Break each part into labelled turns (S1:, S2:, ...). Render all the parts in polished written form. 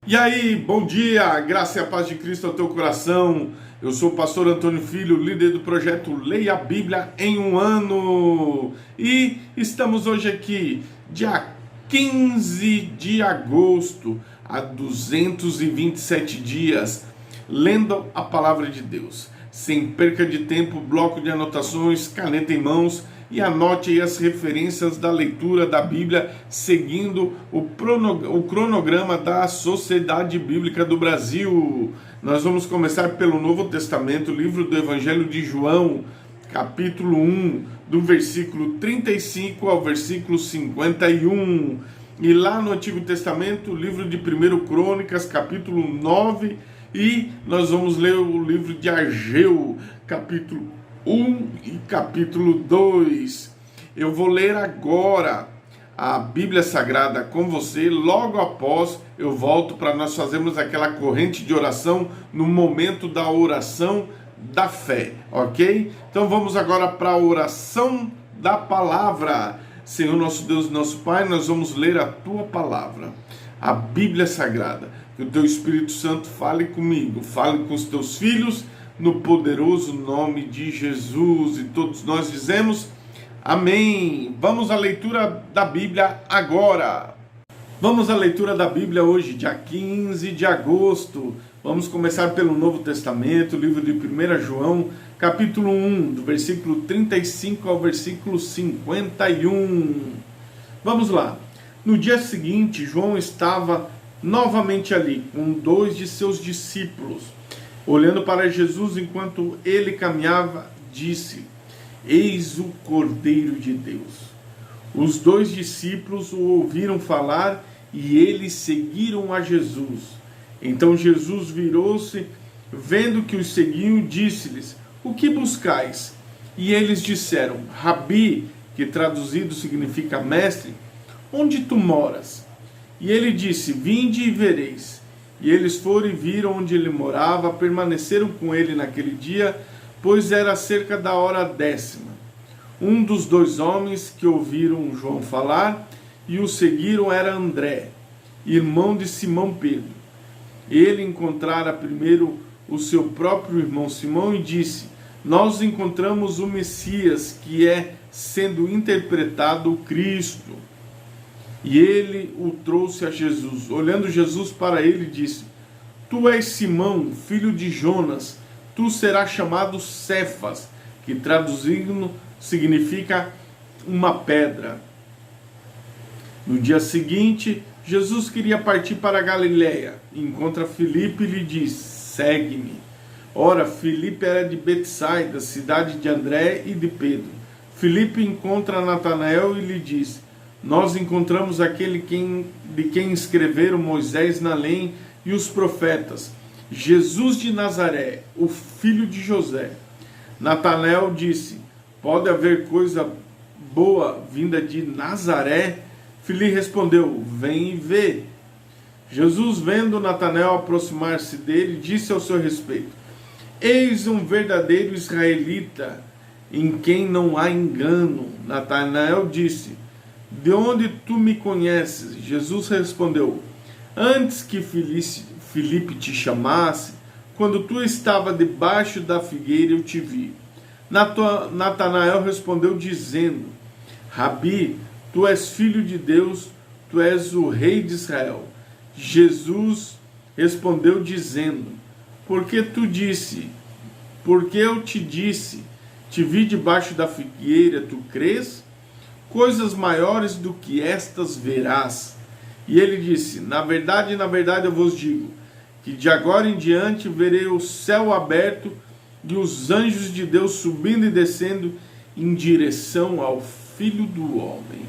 S1: E aí, bom dia, graça e a paz de Cristo ao teu coração. Eu sou o pastor Antônio Filho, líder do projeto Leia a Bíblia em um Ano. E estamos hoje aqui, dia 15 de agosto, há 227 dias, lendo a palavra de Deus. Sem perca de tempo, bloco de anotações, caneta em mãos, e anote aí as referências da leitura da Bíblia, seguindo o cronograma da Sociedade Bíblica do Brasil. Nós vamos começar pelo Novo Testamento, livro do Evangelho de João, capítulo 1, do versículo 35 ao versículo 51. E lá no Antigo Testamento, livro de 1 Crônicas, capítulo 9, e nós vamos ler o livro de Ageu, capítulo 1 e capítulo 2. Eu vou ler agora a Bíblia Sagrada com você. Logo após eu volto para nós fazermos aquela corrente de oração no momento da oração da fé, ok? Então vamos agora para a oração da palavra. Senhor nosso Deus e nosso Pai, nós vamos ler a Tua palavra, a Bíblia Sagrada. Que o Teu Espírito Santo fale comigo, fale com os Teus filhos, no poderoso nome de Jesus. E todos nós dizemos amém. Vamos à leitura da Bíblia agora. Vamos à leitura da Bíblia hoje, dia 15 de agosto. Vamos começar pelo Novo Testamento, livro de 1 João, capítulo 1, do versículo 35 ao versículo 51. Vamos lá. No dia seguinte, João estava novamente ali, com 2 de seus discípulos. Olhando para Jesus enquanto ele caminhava, disse: Eis o Cordeiro de Deus. Os 2 discípulos o ouviram falar e eles seguiram a Jesus. Então Jesus virou-se, vendo que os seguiam, disse-lhes: O que buscais? E eles disseram: Rabi, que traduzido significa mestre, onde tu moras? E ele disse: Vinde e vereis. E eles foram e viram onde ele morava, permaneceram com ele naquele dia, pois era cerca da hora 10ª. Um dos 2 homens que ouviram João falar e o seguiram era André, irmão de Simão Pedro. Ele encontrara primeiro o seu próprio irmão Simão e disse: Nós encontramos o Messias, que é, sendo interpretado, o Cristo. E ele o trouxe a Jesus. Olhando Jesus para ele, disse: Tu és Simão, filho de Jonas, tu serás chamado Cefas, que traduzindo significa uma pedra. No dia seguinte, Jesus queria partir para a Galiléia. Encontra Filipe e lhe diz: Segue-me. Ora, Filipe era de Betsaida, cidade de André e de Pedro. Filipe encontra Natanael e lhe diz: Nós encontramos aquele de quem escreveram Moisés na lei e os profetas, Jesus de Nazaré, o filho de José. Natanael disse: Pode haver coisa boa vinda de Nazaré? Filipe respondeu: Vem e vê. Jesus, vendo Natanael aproximar-se dele, disse ao seu respeito: Eis um verdadeiro israelita, em quem não há engano. Natanael disse: De onde tu me conheces? Jesus respondeu: Antes que Filipe te chamasse, quando tu estava debaixo da figueira, eu te vi. Natanael respondeu dizendo: Rabi, tu és filho de Deus, tu és o rei de Israel. Jesus respondeu dizendo: Porque eu te disse, te vi debaixo da figueira, tu crês? Coisas maiores do que estas verás. E ele disse: na verdade, eu vos digo, que de agora em diante verei o céu aberto e os anjos de Deus subindo e descendo em direção ao Filho do Homem.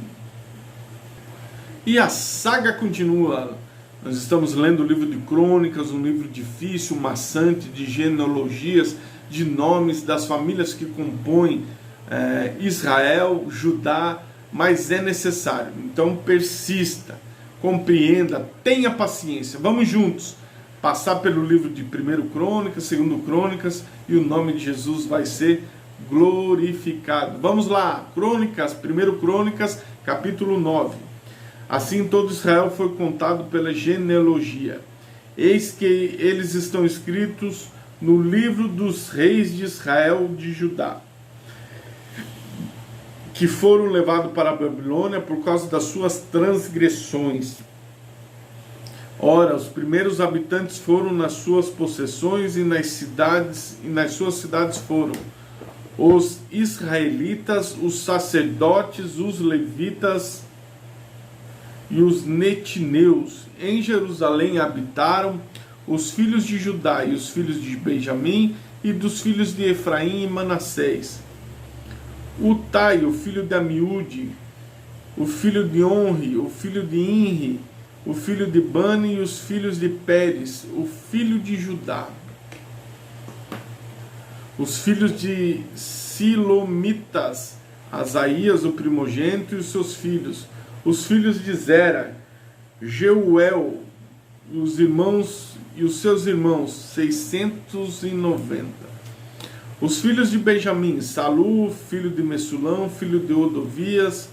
S1: E a saga continua. Nós estamos lendo o livro de Crônicas, um livro difícil, maçante, de genealogias, de nomes das famílias que compõem Israel, Judá, mas é necessário. Então persista, compreenda, tenha paciência. Vamos juntos passar pelo livro de 1 Crônicas, 2 Crônicas, e o nome de Jesus vai ser glorificado. Vamos lá, Crônicas, 1 Crônicas, capítulo 9. Assim todo Israel foi contado pela genealogia. Eis que eles estão escritos no livro dos reis de Israel de Judá, que foram levados para a Babilônia por causa das suas transgressões. Ora, os primeiros habitantes foram nas suas possessões e nas suas cidades foram os israelitas, os sacerdotes, os levitas e os netineus. Em Jerusalém habitaram os filhos de Judá e os filhos de Benjamim, e dos filhos de Efraim e Manassés: Utai, o filho de Amiúde, o filho de Onri, o filho de Inri, o filho de Bani e os filhos de Pérez, o filho de Judá. Os filhos de Silomitas, Asaías, o primogênito, e os seus filhos. Os filhos de Zera, Jeuel, e os seus irmãos, 690. Os filhos de Benjamim: Salu, filho de Messulão, filho de Odovias,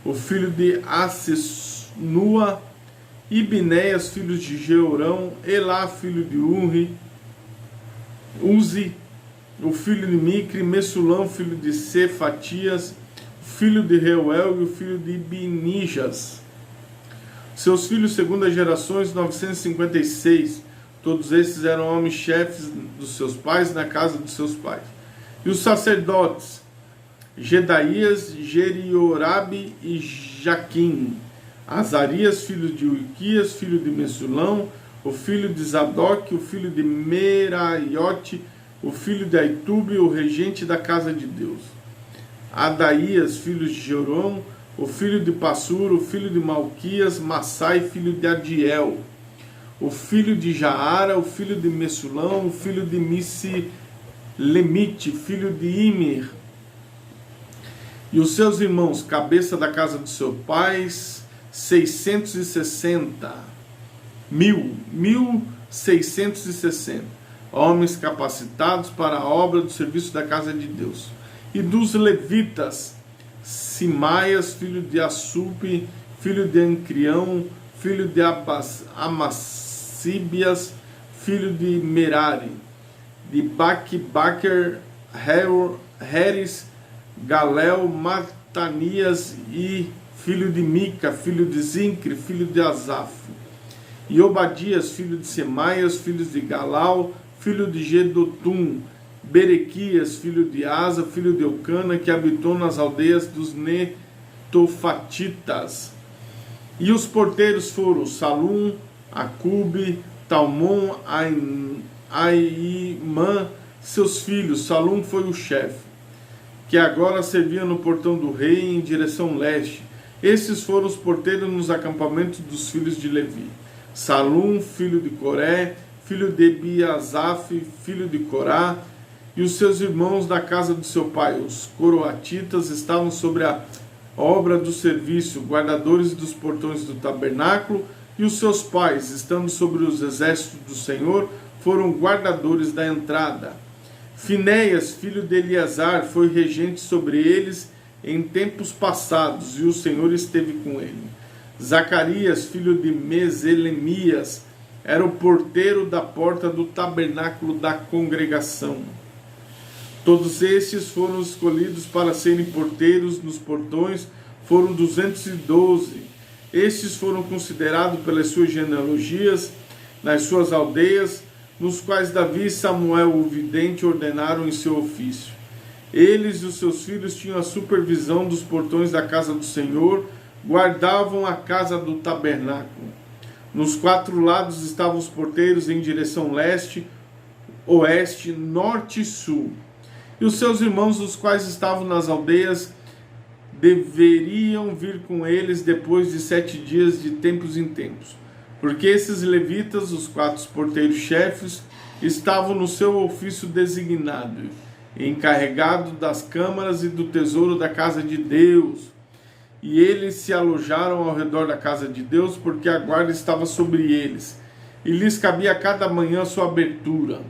S1: o filho de Assesnua, Ibinéias, filho de Jeorão, Elá, filho de Uzi, o filho de Micre, Messulão, filho de Cefatias, filho de Reuel e o filho de Ibinijas. Seus filhos, segunda gerações, 956. Todos esses eram homens chefes dos seus pais, na casa dos seus pais. E os sacerdotes: Gedaías, Jeriorabe e Jaquim. Azarias, filho de Uquias, filho de Messulão, o filho de Zadok, o filho de Meraiote, o filho de Aitube, o regente da casa de Deus. Adaías, filho de Jorão, o filho de Passur, o filho de Malquias, Massai, filho de Adiel, o filho de Jaara, o filho de Messulão, o filho de Misilemite, filho de Imer, e os seus irmãos, cabeça da casa de seus pais, 1660 homens capacitados para a obra do serviço da casa de Deus. E dos levitas: Simaias, filho de Assupe, filho de Ancrião, filho de Amassíbias, filho de Merari, de Baquer, Heres, Galel, Matanias, e filho de Mica, filho de Zincre, filho de Asaf, e Obadias, filho de Semaias, filho de Galal, filho de Gedotum, Berequias, filho de Asa, filho de Eucana, que habitou nas aldeias dos Netofatitas. E os porteiros foram Salum, Acube, Talmon, Aimã, seus filhos. Salum foi o chefe, que agora servia no portão do rei em direção leste. Esses foram os porteiros nos acampamentos dos filhos de Levi: Salum, filho de Coré, filho de Biasaf, filho de Corá, e os seus irmãos da casa do seu pai, os coroatitas, estavam sobre a obra do serviço, guardadores dos portões do tabernáculo, e os seus pais, estando sobre os exércitos do Senhor, foram guardadores da entrada. Finéias, filho de Eleazar, foi regente sobre eles em tempos passados, e o Senhor esteve com ele. Zacarias, filho de Meselemias, era o porteiro da porta do tabernáculo da congregação. Todos estes foram escolhidos para serem porteiros nos portões, foram 212. Estes foram considerados pelas suas genealogias, nas suas aldeias, nos quais Davi e Samuel, o vidente, ordenaram em seu ofício. Eles e os seus filhos tinham a supervisão dos portões da casa do Senhor, guardavam a casa do tabernáculo. Nos 4 lados estavam os porteiros em direção leste, oeste, norte e sul. E os seus irmãos, os quais estavam nas aldeias, deveriam vir com eles depois de 7 dias, de tempos em tempos. Porque esses levitas, os 4 porteiros chefes, estavam no seu ofício designado, encarregado das câmaras e do tesouro da casa de Deus. E eles se alojaram ao redor da casa de Deus, porque a guarda estava sobre eles, e lhes cabia cada manhã sua abertura.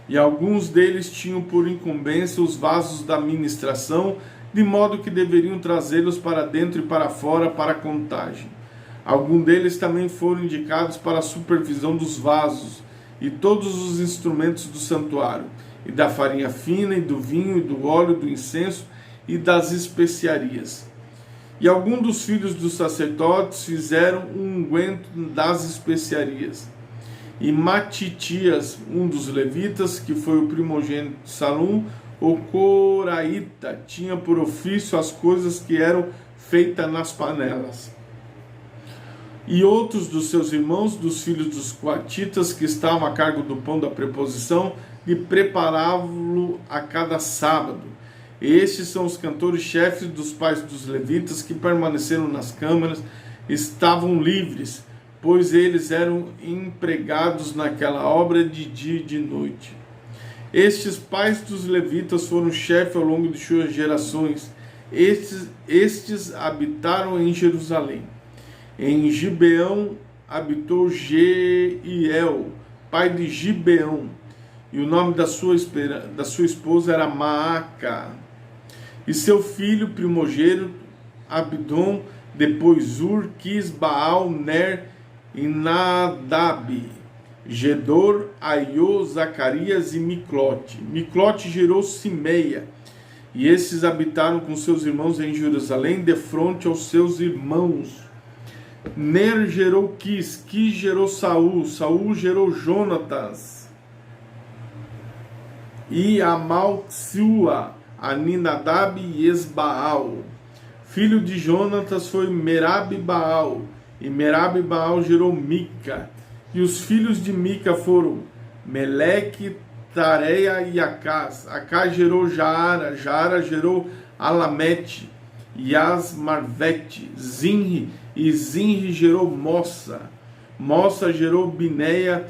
S1: E alguns deles tinham por incumbência os vasos da ministração, de modo que deveriam trazê-los para dentro e para fora para contagem. Alguns deles também foram indicados para a supervisão dos vasos e todos os instrumentos do santuário, e da farinha fina, e do vinho, e do óleo, do incenso, e das especiarias. E alguns dos filhos dos sacerdotes fizeram um unguento das especiarias. E Matitias, um dos levitas, que foi o primogênito de Salum, o coraíta, tinha por ofício as coisas que eram feitas nas panelas. E outros dos seus irmãos, dos filhos dos coatitas, que estavam a cargo do pão da preposição, lhe preparavam-lo a cada sábado. Estes são os cantores-chefes dos pais dos levitas, que permaneceram nas câmaras, estavam livres, pois eles eram empregados naquela obra de dia e de noite. Estes pais dos levitas foram chefes ao longo de suas gerações. Estes habitaram em Jerusalém. Em Gibeão habitou Jeiel, pai de Gibeão, e o nome da sua esposa era Maaca. E seu filho primogênito, Abdom, depois Ur, Quis, Baal, Ner e Nadab, Gedor, Aiô, Zacarias e Miclote. Miclote gerou Simeia, e esses habitaram com seus irmãos em Jerusalém, defronte aos seus irmãos. Ner gerou Quis, Quis gerou Saul, Saul gerou Jonatas e Amaltsua, Aninadab e Esbaal. Filho de Jonatas foi Merab-Baal, e Merab-Baal gerou Mica. E os filhos de Mica foram Meleque, Tareia e Acás. Acás gerou Jaara, Jaara gerou Alamete, Yasmarvete, Zinri, e Zinri gerou Mossa. Mossa gerou Bineia,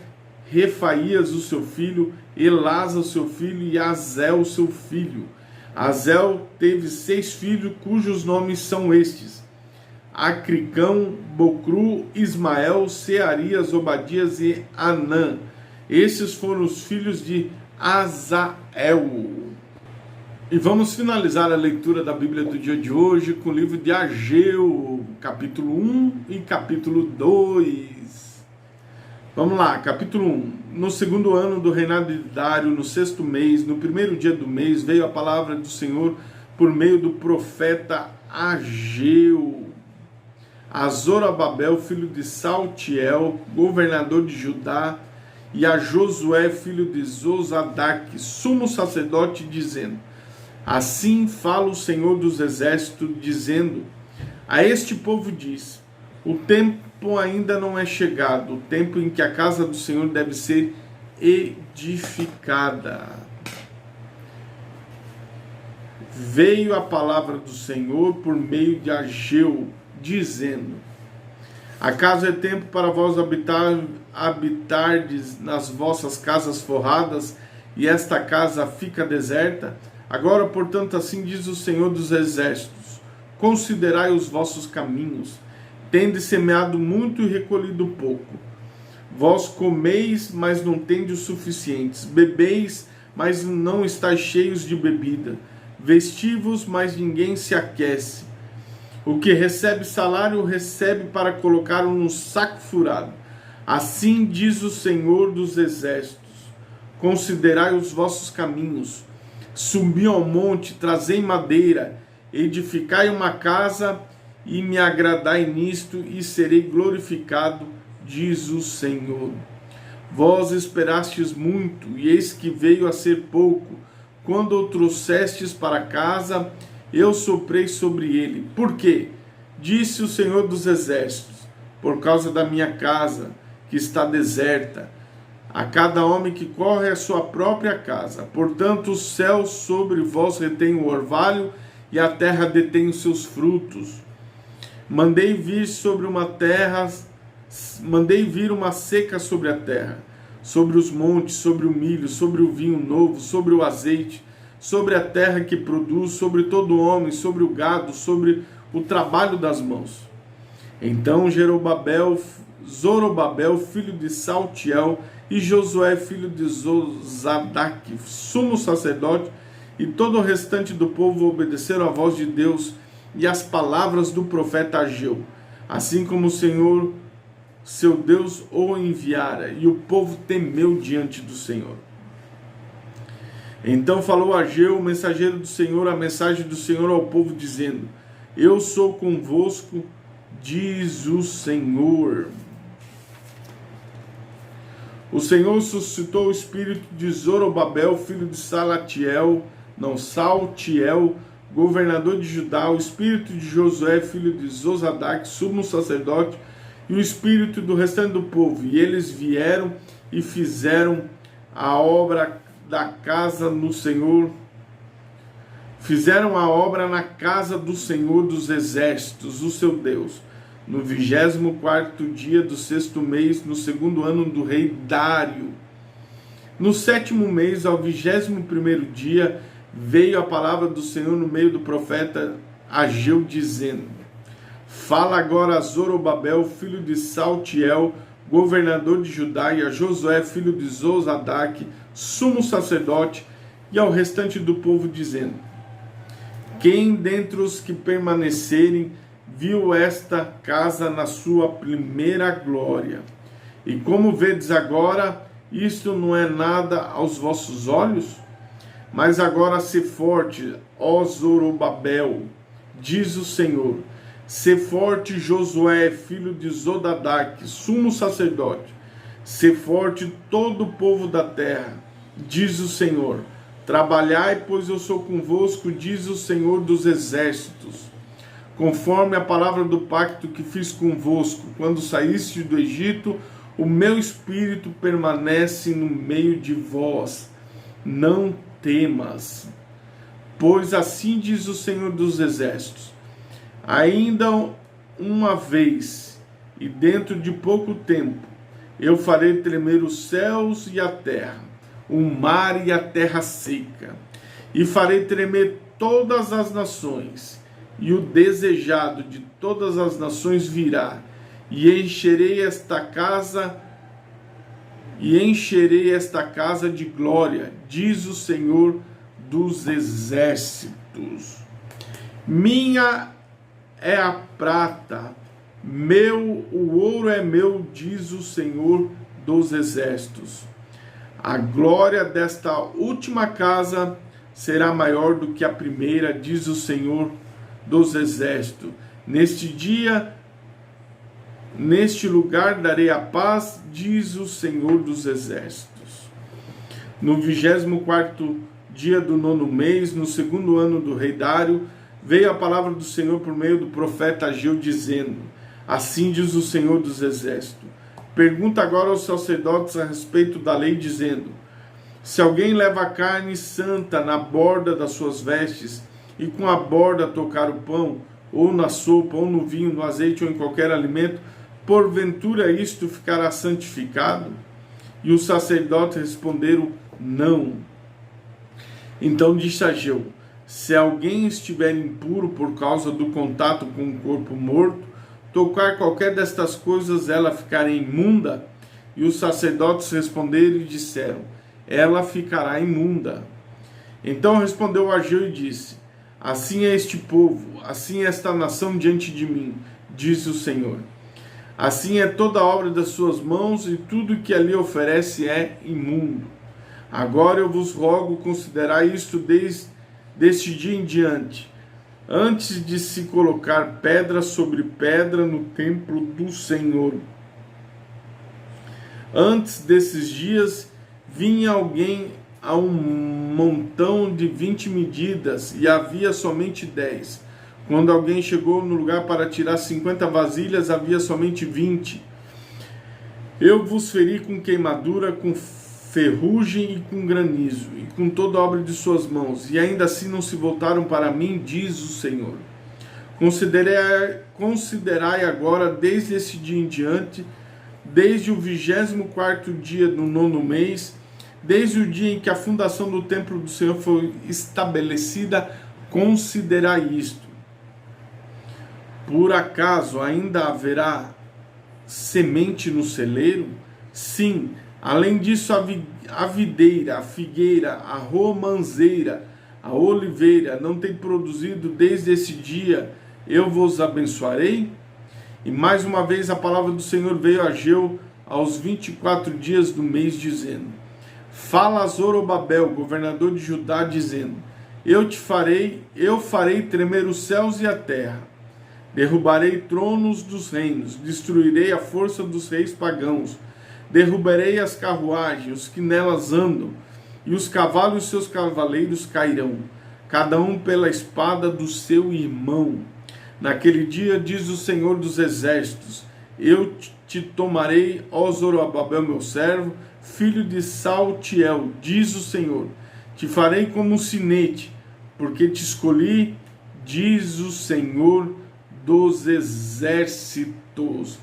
S1: Refaías, o seu filho, Elasa, o seu filho, e Azel, o seu filho. Azel teve 6 filhos, cujos nomes são estes: Acricão, Bocru, Ismael, Searias, Obadias e Anã. Esses foram os filhos de Azael. E vamos finalizar a leitura da Bíblia do dia de hoje com o livro de Ageu, capítulo 1 e capítulo 2. Vamos lá, capítulo 1. No 2º ano do reinado de Dário, no 6º mês, no 1º dia do mês, veio a palavra do Senhor por meio do profeta Ageu a Zorobabel, filho de Saltiel, governador de Judá, e a Josué, filho de Zosadac, sumo sacerdote, dizendo: assim fala o Senhor dos Exércitos, dizendo: a este povo diz, o tempo ainda não é chegado, o tempo em que a casa do Senhor deve ser edificada. Veio a palavra do Senhor por meio de Ageu, dizendo: acaso é tempo para vós habitardes nas vossas casas forradas, e esta casa fica deserta? Agora, portanto, assim diz o Senhor dos Exércitos: considerai os vossos caminhos, tendes semeado muito e recolhido pouco. Vós comeis, mas não tendes o suficiente, bebeis, mas não estáis cheios de bebida, vestivos, mas ninguém se aquece. O que recebe salário, recebe para colocá-lo num saco furado. Assim diz o Senhor dos Exércitos: considerai os vossos caminhos, subi ao monte, trazei madeira, edificai uma casa e me agradai nisto, e serei glorificado, diz o Senhor. Vós esperastes muito, e eis que veio a ser pouco. Quando o trouxestes para casa, eu soprei sobre ele. Por quê? Disse o Senhor dos Exércitos: por causa da minha casa, que está deserta. A cada homem que corre à sua própria casa. Portanto, os céus sobre vós retêm o orvalho, e a terra detém os seus frutos. Mandei vir uma seca sobre a terra, sobre os montes, sobre o milho, sobre o vinho novo, sobre o azeite, sobre a terra que produz, sobre todo homem, sobre o gado, sobre o trabalho das mãos. Então Zorobabel, filho de Saltiel, e Josué, filho de Zosadac, sumo sacerdote, e todo o restante do povo obedeceram à voz de Deus e às palavras do profeta Ageu. assim como o Senhor, seu Deus, o enviara, e o povo temeu diante do Senhor. Então falou Ageu, o mensageiro do Senhor, a mensagem do Senhor ao povo, dizendo: eu sou convosco, diz o Senhor. O Senhor suscitou o espírito de Zorobabel, filho de Salatiel, governador de Judá, o espírito de Josué, filho de Zosadac, sumo sacerdote, e o espírito do restante do povo. E eles vieram e fizeram a obra da casa no Senhor. Fizeram a obra na casa do Senhor dos exércitos, o seu Deus, no 24º dia do 6º mês, no 2º ano do rei Dário. No 7º mês, ao 21º dia, veio a palavra do Senhor no meio do profeta Ageu, dizendo: fala agora a Zorobabel, filho de Saltiel, governador de Judá, e a Josué, filho de Zosadac, sumo sacerdote, e ao restante do povo, dizendo: quem dentre os que permanecerem viu esta casa na sua primeira glória? E como vedes agora, isto não é nada aos vossos olhos? Mas agora se forte, ó Zorobabel, diz o Senhor. Se forte, Josué, filho de Zodadac, sumo sacerdote. Se forte todo o povo da terra, diz o Senhor. Trabalhai, pois eu sou convosco, diz o Senhor dos exércitos. Conforme a palavra do pacto que fiz convosco, quando saíste do Egito, o meu espírito permanece no meio de vós. Não temas, pois assim diz o Senhor dos exércitos: ainda uma vez, e dentro de pouco tempo, eu farei tremer os céus e a terra, o mar e a terra seca, e farei tremer todas as nações, e o desejado de todas as nações virá, e encherei esta casa de glória, diz o Senhor dos exércitos. Minha é a prata, o ouro é meu, diz o Senhor dos exércitos. A glória desta última casa será maior do que a primeira, diz o Senhor dos exércitos. Neste dia, neste lugar darei a paz, diz o Senhor dos exércitos. No 24º dia do 9º mês, no 2º ano do rei Dário, veio a palavra do Senhor por meio do profeta Ageu, dizendo: assim diz o Senhor dos exércitos. Pergunta agora aos sacerdotes a respeito da lei, dizendo: se alguém leva carne santa na borda das suas vestes, e com a borda tocar o pão, ou na sopa, ou no vinho, no azeite, ou em qualquer alimento, porventura isto ficará santificado? E os sacerdotes responderam: não. Então disse Ageu: se alguém estiver impuro por causa do contato com um corpo morto, tocar qualquer destas coisas, ela ficará imunda? E os sacerdotes responderam e disseram: ela ficará imunda. Então respondeu Ageu e disse: assim é este povo, assim é esta nação diante de mim, diz o Senhor. Assim é toda a obra das suas mãos, e tudo que ali oferece é imundo. Agora eu vos rogo, considerai isto deste dia em diante, antes de se colocar pedra sobre pedra no templo do Senhor. Antes desses dias, vinha alguém a um montão de 20 medidas, e havia somente 10. Quando alguém chegou no lugar para tirar 50 vasilhas, havia somente 20. Eu vos feri com queimadura, com ferrugem e com granizo, e com toda a obra de suas mãos, e ainda assim não se voltaram para mim, diz o Senhor. Considerai agora, desde esse dia em diante, desde o 24º dia do 9º mês, desde o dia em que a fundação do templo do Senhor foi estabelecida, considerai isto. Por acaso ainda haverá semente no celeiro? Sim. Além disso, a videira, a figueira, a romanceira, a oliveira não tem produzido desde esse dia, eu vos abençoarei? E mais uma vez a palavra do Senhor veio a Ageu aos 24 dias do mês, dizendo: fala a Zorobabel, governador de Judá, dizendo: eu farei tremer os céus e a terra, derrubarei tronos dos reinos, destruirei a força dos reis pagãos, derrubarei as carruagens, os que nelas andam, e os cavalos e seus cavaleiros cairão, cada um pela espada do seu irmão. Naquele dia, diz o Senhor dos Exércitos, eu te tomarei, ó Zorobabel, meu servo, filho de Saltiel, diz o Senhor, te farei como um sinete, porque te escolhi, diz o Senhor dos Exércitos.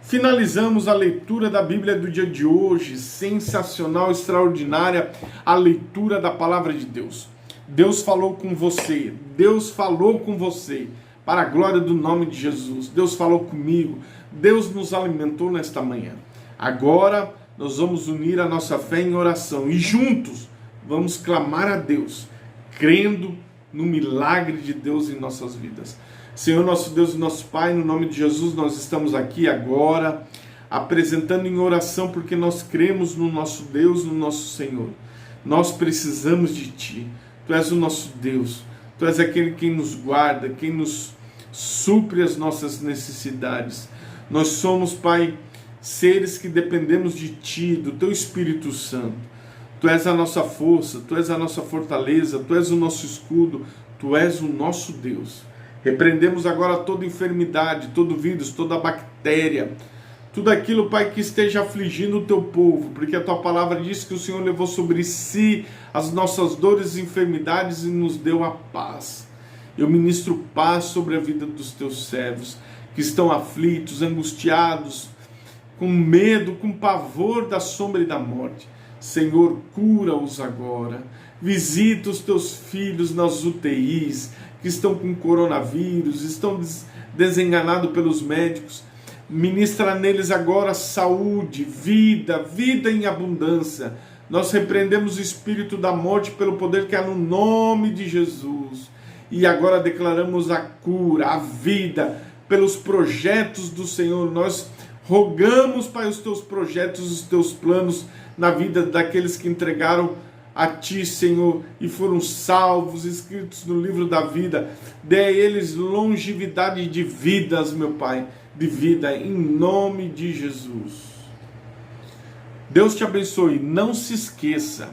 S1: Finalizamos a leitura da Bíblia do dia de hoje, sensacional, extraordinária, a leitura da palavra de Deus. Deus falou com você, para a glória do nome de Jesus. Deus falou comigo, Deus nos alimentou nesta manhã. Agora nós vamos unir a nossa fé em oração e juntos vamos clamar a Deus, crendo no milagre de Deus em nossas vidas. Senhor, nosso Deus e nosso Pai, no nome de Jesus, nós estamos aqui agora, apresentando em oração, porque nós cremos no nosso Deus, no nosso Senhor. Nós precisamos de Ti. Tu és o nosso Deus. Tu és aquele quem nos guarda, quem nos supre as nossas necessidades. Nós somos, Pai, seres que dependemos de Ti, do Teu Espírito Santo. Tu és a nossa força, Tu és a nossa fortaleza, Tu és o nosso escudo, Tu és o nosso Deus. Repreendemos agora toda enfermidade, todo vírus, toda bactéria, tudo aquilo, Pai, que esteja afligindo o Teu povo, porque a Tua palavra diz que o Senhor levou sobre si as nossas dores e enfermidades e nos deu a paz. Eu ministro paz sobre a vida dos Teus servos, que estão aflitos, angustiados, com medo, com pavor da sombra e da morte. Senhor, cura-os agora. Visita os Teus filhos nas UTIs, que estão com coronavírus, estão desenganados pelos médicos. Ministra neles agora saúde, vida em abundância. Nós repreendemos o espírito da morte pelo poder que há no nome de Jesus. E agora declaramos a cura, a vida, pelos projetos do Senhor. Nós rogamos, Pai, os Teus projetos, os Teus planos na vida daqueles que entregaram a Ti, Senhor, e foram salvos, escritos no livro da vida. Dê a eles longevidade de vidas, meu Pai, de vida, em nome de Jesus. Deus te abençoe. Não se esqueça,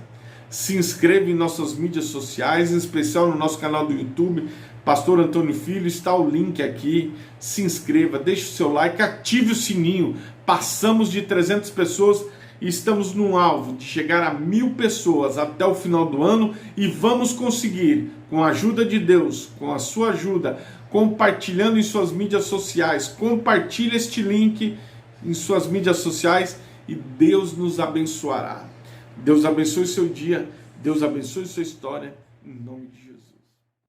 S1: se inscreva em nossas mídias sociais, em especial no nosso canal do YouTube, Pastor Antônio Filho, está o link aqui. Se inscreva, deixe o seu like, ative o sininho. Passamos de 300 pessoas e estamos no alvo de chegar a 1000 pessoas até o final do ano, e vamos conseguir, com a ajuda de Deus, com a sua ajuda, compartilhando em suas mídias sociais. Compartilhe este link em suas mídias sociais e Deus nos abençoará. Deus abençoe seu dia, Deus abençoe sua história, em nome de Jesus.